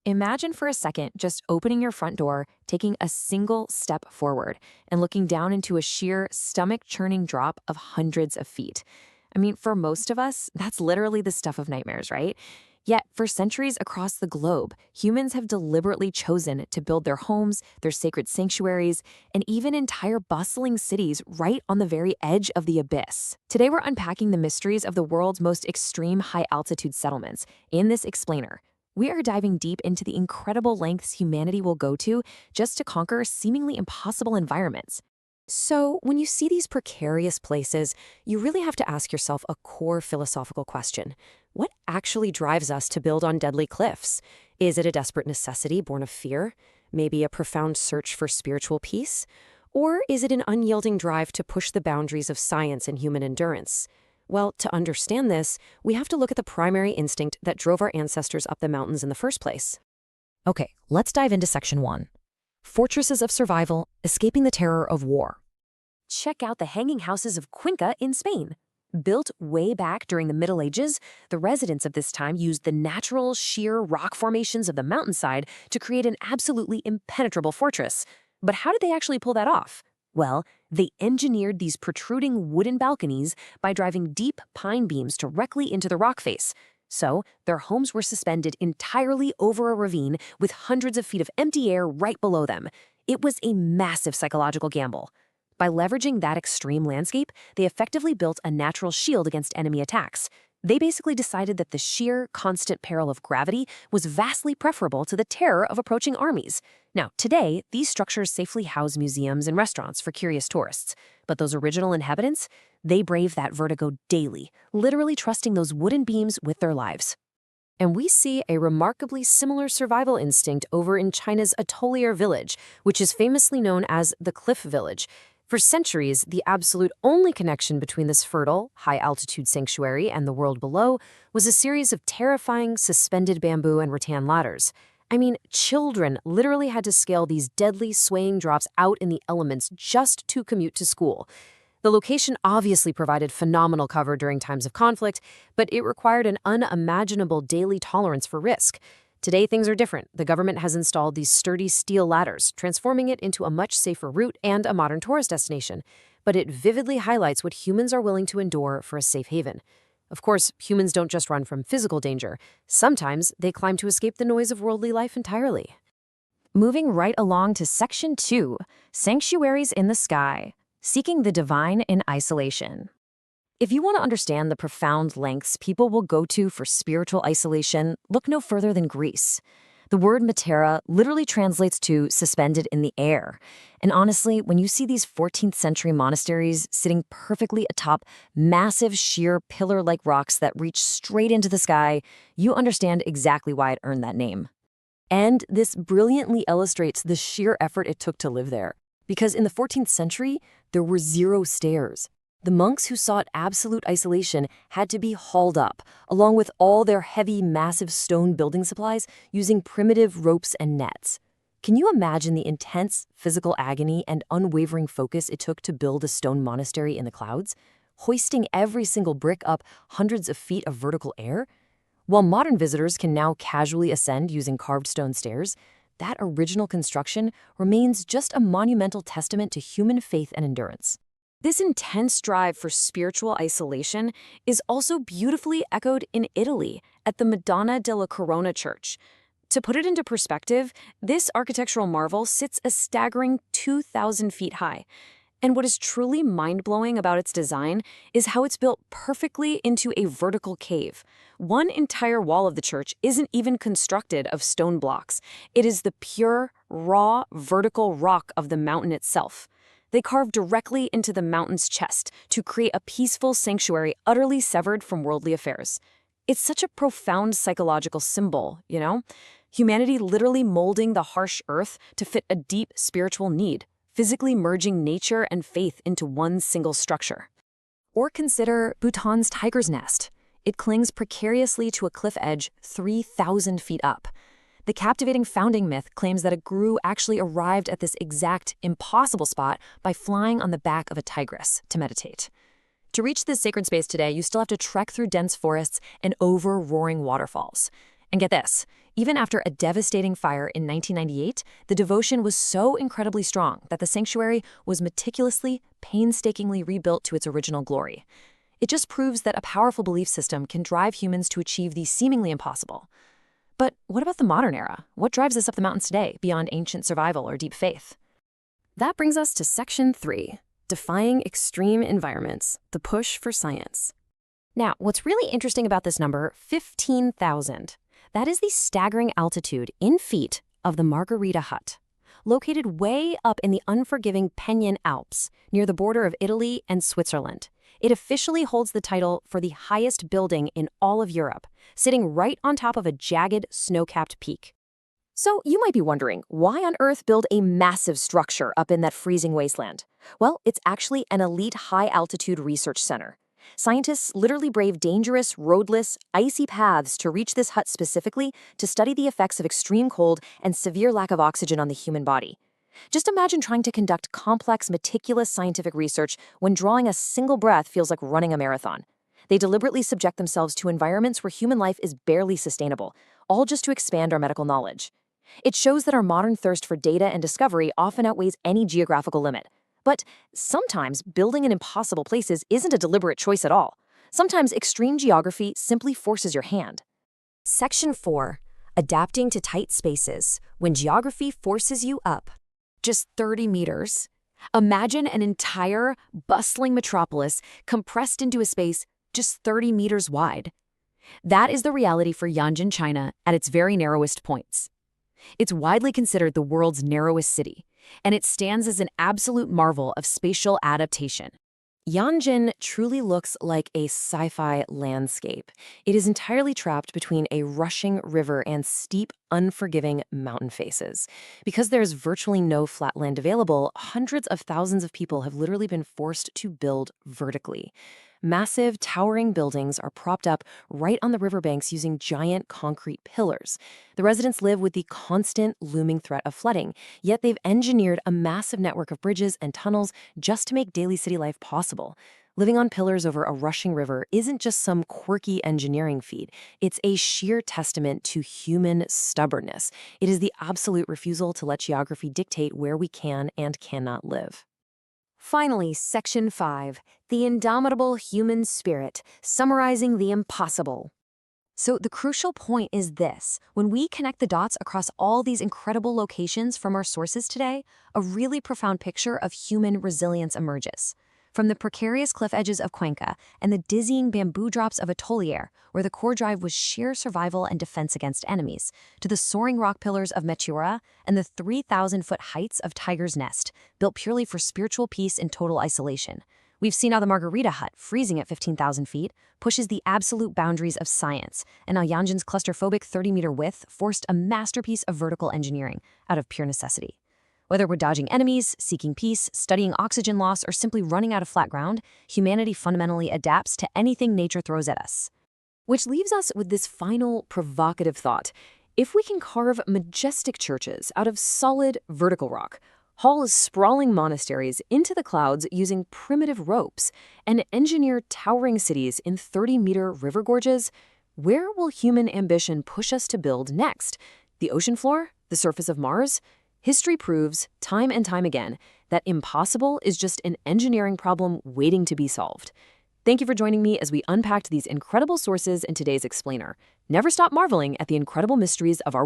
Imagine for a second just opening your front door, taking a single step forward, and looking down into a sheer, stomach-churning drop of hundreds of feet. I mean, for most of us, that's literally the stuff of nightmares, right? Yet, for centuries across the globe, humans have deliberately chosen to build their homes, their sacred sanctuaries, and even entire bustling cities right on the very edge of the abyss. Today, we're unpacking the mysteries of the world's most extreme high-altitude settlements in this explainer. We are diving deep into the incredible lengths humanity will go to just to conquer seemingly impossible environments. So, when you see these precarious places, you really have to ask yourself a core philosophical question. What actually drives us to build on deadly cliffs? Is it a desperate necessity born of fear? Maybe a profound search for spiritual peace? Or is it an unyielding drive to push the boundaries of science and human endurance? Well, to understand this, we have to look at the primary instinct that drove our ancestors up the mountains in the first place. Okay, let's dive into Section 1. Fortresses of Survival, Escaping the Terror of War. Check out the hanging houses of Cuenca in Spain. Built way back during the Middle Ages, the residents of this time used the natural, sheer rock formations of the mountainside to create an absolutely impenetrable fortress. But how did they actually pull that off? Well, they engineered these protruding wooden balconies by driving deep pine beams directly into the rock face. So, their homes were suspended entirely over a ravine with hundreds of feet of empty air right below them. It was a massive psychological gamble. By leveraging that extreme landscape, they effectively built a natural shield against enemy attacks. They basically decided that the sheer, constant peril of gravity was vastly preferable to the terror of approaching armies. Now, today, these structures safely house museums and restaurants for curious tourists. But those original inhabitants, they brave that vertigo daily, literally trusting those wooden beams with their lives. And we see a remarkably similar survival instinct over in China's Atolier village, which is famously known as the Cliff Village. For centuries, the absolute only connection between this fertile, high-altitude sanctuary and the world below was a series of terrifying suspended bamboo and rattan ladders. I mean, children literally had to scale these deadly swaying drops out in the elements just to commute to school. The location obviously provided phenomenal cover during times of conflict, but it required an unimaginable daily tolerance for risk. Today, things are different. The government has installed these sturdy steel ladders, transforming it into a much safer route and a modern tourist destination. But it vividly highlights what humans are willing to endure for a safe haven. Of course, humans don't just run from physical danger. Sometimes they climb to escape the noise of worldly life entirely. Moving right along to Section 2, Sanctuaries in the Sky, Seeking the Divine in Isolation. If you want to understand the profound lengths people will go to for spiritual isolation, look no further than Greece. The word matera literally translates to suspended in the air. And honestly, when you see these 14th century monasteries sitting perfectly atop massive, sheer, pillar-like rocks that reach straight into the sky, you understand exactly why it earned that name. And this brilliantly illustrates the sheer effort it took to live there. Because in the 14th century, there were 0 stairs. The monks who sought absolute isolation had to be hauled up, along with all their heavy, massive stone building supplies, using primitive ropes and nets. Can you imagine the intense physical agony and unwavering focus it took to build a stone monastery in the clouds, hoisting every single brick up hundreds of feet of vertical air? While modern visitors can now casually ascend using carved stone stairs, that original construction remains just a monumental testament to human faith and endurance. This intense drive for spiritual isolation is also beautifully echoed in Italy at the Madonna della Corona Church. To put it into perspective, this architectural marvel sits a staggering 2,000 feet high. And what is truly mind-blowing about its design is how it's built perfectly into a vertical cave. One entire wall of the church isn't even constructed of stone blocks. It is the pure, raw, vertical rock of the mountain itself. They carved directly into the mountain's chest to create a peaceful sanctuary utterly severed from worldly affairs. It's such a profound psychological symbol, you know? Humanity literally molding the harsh earth to fit a deep spiritual need, physically merging nature and faith into one single structure. Or consider Bhutan's tiger's nest. It clings precariously to a cliff edge 3,000 feet up. The captivating founding myth claims that a guru actually arrived at this exact impossible spot by flying on the back of a tigress to meditate. To reach this sacred space today, you still have to trek through dense forests and over roaring waterfalls. And get this, Even after a devastating fire in 1998, the devotion was so incredibly strong that the sanctuary was meticulously, painstakingly rebuilt to its original glory. It just proves that a powerful belief system can drive humans to achieve the seemingly impossible. But what about the modern era? What drives us up the mountains today, beyond ancient survival or deep faith? That brings us to Section 3, Defying Extreme Environments, the Push for Science. Now, what's really interesting about this number, 15,000, that is the staggering altitude in feet of the Margarita Hut, located way up in the unforgiving Pennine Alps, near the border of Italy and Switzerland. It officially holds the title for the highest building in all of Europe, sitting right on top of a jagged, snow-capped peak. So you might be wondering, why on earth build a massive structure up in that freezing wasteland? Well, it's actually an elite high-altitude research center. Scientists literally brave dangerous, roadless, icy paths to reach this hut specifically to study the effects of extreme cold and severe lack of oxygen on the human body. Just imagine trying to conduct complex, meticulous scientific research when drawing a single breath feels like running a marathon. They deliberately subject themselves to environments where human life is barely sustainable, all just to expand our medical knowledge. It shows that our modern thirst for data and discovery often outweighs any geographical limit. But sometimes building in impossible places isn't a deliberate choice at all. Sometimes extreme geography simply forces your hand. Section 4. Adapting to tight spaces, when geography forces you up. Just 30 meters. Imagine an entire, bustling metropolis compressed into a space just 30 meters wide. That is the reality for Yanjin, China, at its very narrowest points. It's widely considered the world's narrowest city, and it stands as an absolute marvel of spatial adaptation. Yanjin truly looks like a sci-fi landscape. It is entirely trapped between a rushing river and steep, unforgiving mountain faces. Because there's virtually no flat land available, hundreds of thousands of people have literally been forced to build vertically. Massive, towering buildings are propped up right on the riverbanks using giant concrete pillars. The residents live with the constant, looming threat of flooding, yet they've engineered a massive network of bridges and tunnels just to make daily city life possible. Living on pillars over a rushing river isn't just some quirky engineering feat. It's a sheer testament to human stubbornness. It is the absolute refusal to let geography dictate where we can and cannot live. Finally, Section 5, the indomitable human spirit, summarizing the impossible. So the crucial point is this: when we connect the dots across all these incredible locations from our sources today, a really profound picture of human resilience emerges. From the precarious cliff edges of Cuenca and the dizzying bamboo drops of Atolier, where the core drive was sheer survival and defense against enemies, to the soaring rock pillars of Meteora and the 3,000-foot heights of Tiger's Nest, built purely for spiritual peace and total isolation. We've seen how the Margarita Hut, freezing at 15,000 feet, pushes the absolute boundaries of science, and how Yanjin's claustrophobic 30-meter width forced a masterpiece of vertical engineering out of pure necessity. Whether we're dodging enemies, seeking peace, studying oxygen loss, or simply running out of flat ground, humanity fundamentally adapts to anything nature throws at us. Which leaves us with this final provocative thought. If we can carve majestic churches out of solid vertical rock, haul sprawling monasteries into the clouds using primitive ropes, and engineer towering cities in 30-meter river gorges, where will human ambition push us to build next? The ocean floor? The surface of Mars? History proves, time and time again, that impossible is just an engineering problem waiting to be solved. Thank you for joining me as we unpacked these incredible sources in today's explainer. Never stop marveling at the incredible mysteries of our